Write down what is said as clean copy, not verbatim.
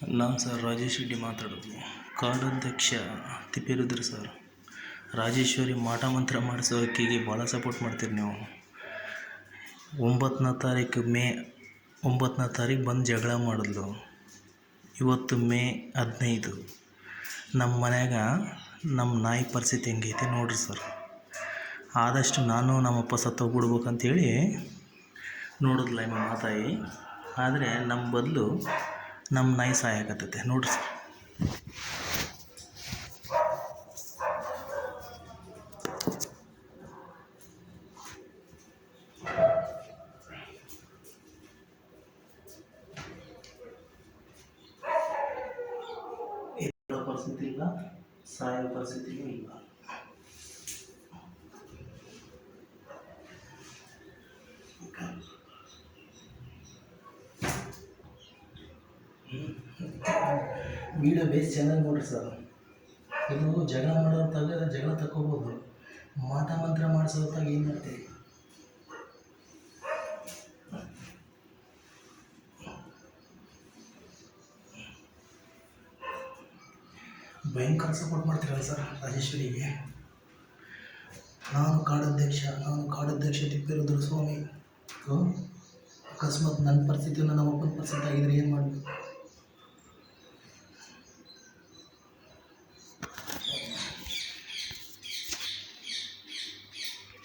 ನಾನು ಸರ್ ರಾಜೇಶ್ ರೆಡ್ಡಿ ಮಾತಾಡೋದು. ಕಾರ್ಡಾಧ್ಯಕ್ಷ ತಿಪ್ಪೇರುದ್ರ ಸರ್. ರಾಜೇಶ್ವರಿ ಮಾಟ ಮಂತ್ರ ಮಾಡಿಸೋಕೆಗೆ ಭಾಳ ಸಪೋರ್ಟ್ ಮಾಡ್ತೀರಿ ನೀವು. 9ನೇ ತಾರೀಕು ಮೇ 9ನೇ ತಾರೀಕು ಬಂದು ಜಗಳ ಮಾಡಿದ್ಲು. ಇವತ್ತು ಮೇ 15. ನಮ್ಮ ಮನ್ಯಾಗ ನಮ್ಮ ನಾಯಿ ಪರಿಸ್ಥಿತಿ ಹೆಂಗೈತಿ ನೋಡ್ರಿ ಸರ್. ಆದಷ್ಟು ನಾನು ನಮ್ಮಪ್ಪ ಸತ್ತೋಗ್ಬಿಡ್ಬೇಕಂತೇಳಿ ನೋಡಿದ್ಲ ನಿಮ್ಮ ಮಾತಾಯಿ. ಆದರೆ ನಮ್ಮ ಬದಲು ನಮ್ಮ ನಾಯಿ ಸಾಯಕತ್ತೈತೆ ನೋಡ್ರಿ ಸರ್. ಪರಿಸ್ಥಿತಿ ಇಲ್ಲ, ಸಾಯೋ ಪರಿಸ್ಥಿತಿಯೂ ಇಲ್ಲ. ವಿಡಿಯೋ ಬೇಸ್ ಚೆನ್ನಾಗಿ ನೋಡ್ರಿ ಸರ್. ಇದು ಜಗಳ ಮಾಡೋಂತಾಗ ಜಗಳ ತಗೋಬೋದು, ಮಾಟ ಮಂತ್ರ ಮಾಡಿಸೋತ್ತಾಗ ಏನು ಮಾಡ್ತೀವಿ. ಭಯಂಕರ ಸಪೋರ್ಟ್ ಮಾಡ್ತೀರಲ್ಲ ಸರ್ ರಾಜೇಶ್ವರಿಗೆ. ನಾನು ಕಾಡಾಧ್ಯಕ್ಷ ತಿಪ್ಪೇರುದ್ರ ಸ್ವಾಮಿ. ಅಕಸ್ಮಾತ್ ನನ್ನ ಪರಿಸ್ಥಿತಿಯನ್ನು ನಮ್ಮ ಅಪ್ಪನ ಪರಿಸ್ಥಿತಿ ಆಗಿದ್ರೆ ಏನು ಮಾಡಬೇಕು?